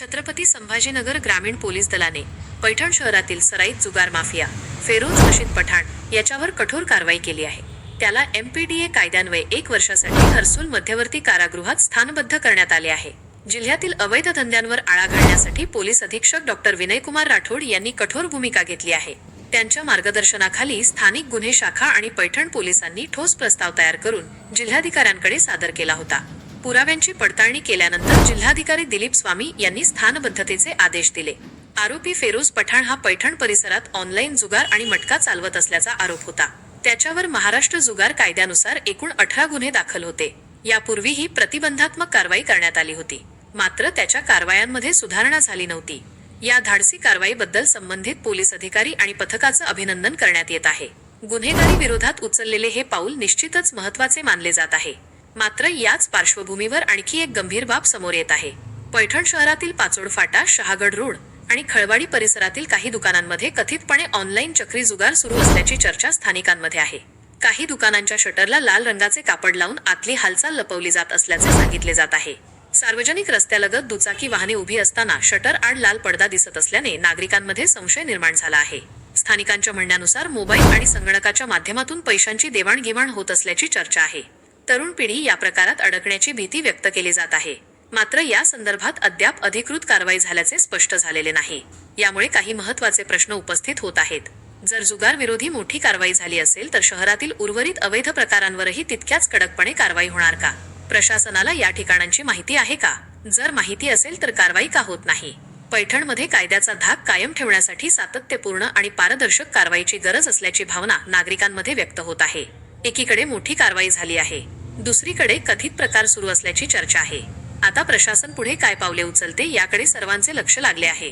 छत्रपती संभाजीनगर ग्रामीण पोलीस दलाने पैठण शहरातील सराईत जुगार माफिया फेरोज रशीद पठाण याच्यावर कठोर कारवाई केली आहे। त्याला MPDA कायद्यान्वये 1 वर्षासाठी हर्सूल मध्यवर्ती कारागृहात स्थानबद्ध करण्यात आले आहे। जिल्ह्यातील अवैध धंद्यांवर आळा घालण्यासाठी पोलीस अधीक्षक डॉ. विनयकुमार राठोड यांनी कठोर भूमिका घेतली आहे। त्यांच्या मार्गदर्शनाखाली स्थानिक गुन्हे शाखा आणि पैठण पोलिसांनी ठोस प्रस्ताव तयार करून जिल्हाधिकाऱ्यांकडे सादर केला होता। पुराव्यांची पडताळणी केल्यानंतर जिल्हाधिकारी दिलीप स्वामी यांनी स्थानबद्धतेचे आदेश दिले। आरोपी फेरोज पठाण हा पैठण परिसरात ऑनलाईन जुगार आणि मटका चालवत असल्याचा आरोप होता। त्याच्यावर महाराष्ट्र जुगार कायद्यानुसार एकूण 18 गुन्हे दाखल होते। यापूर्वीही प्रतिबंधात्मक कारवाई करण्यात आली होती, मात्र त्याच्या कारवायांमध्ये सुधारणा झाली नव्हती। या धाडसी कारवाईबद्दल संबंधित पोलीस अधिकारी आणि पथकाचं अभिनंदन करण्यात येत आहे। गुन्हेगारी विरोधात उचललेले हे पाऊल निश्चितच महत्त्वाचे मानले जात आहे। मात्र याच पार्श्वभूमीवर आणखी एक गंभीर बाब समोर येत आहे। पैठण शहरातील पाचोड फाटा, शहागड रोड आणि खळवाडी परिसरातील काही दुकानांमध्ये कथितपणे ऑनलाईन चक्री जुगार सुरू असल्याची चर्चा स्थानिकांमध्ये आहे। काही दुकानांच्या शटरला लाल रंगाचे कापड लावून आतली हालचाल लपवली जात असल्याचे सांगितले जात आहे। सार्वजनिक रस्त्यालगत दुचाकी वाहने उभी असताना शटर आड लाल पडदा दिसत असल्याने नागरिकांमध्ये संशय निर्माण झाला आहे। स्थानिकांच्या म्हणण्यानुसार मोबाईल आणि संगणकाच्या माध्यमातून पैशांची देवाणघेवाण होत असल्याची चर्चा आहे। तरुण पिढी या प्रकारात अडकण्याची भीती व्यक्त केली जात आहे। मात्र या संदर्भात अद्याप अधिकृत कारवाई झाल्याचे स्पष्ट झालेले नाही। यामुळे काही महत्त्वाचे प्रश्न उपस्थित होत आहेत। जर जुगार विरोधी मोठी कारवाई झाली असेल तर शहरातील उर्वरित अवैध प्रकारांवरही तितक्याच कडकपणे कारवाई होणार का? प्रशासनाला या ठिकाणांची माहिती आहे का? जर माहिती असेल तर कारवाई का होत नाही? पैठणमध्ये कायद्याचा धाक कायम ठेवण्यासाठी सातत्यपूर्ण आणि पारदर्शक कारवाईची गरज असल्याची भावना नागरिकांमध्ये व्यक्त होत आहे। एकीकडे मोठी कारवाई झाली आहे, दुसरीकडे कथित प्रकार सुरू असल्याची चर्चा आहे। आता प्रशासन पुढे काय पावले उचलते याकडे सर्वांचे लक्ष लागले आहे।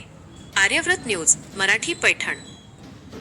आर्यव्रत न्यूज मराठी, पैठण।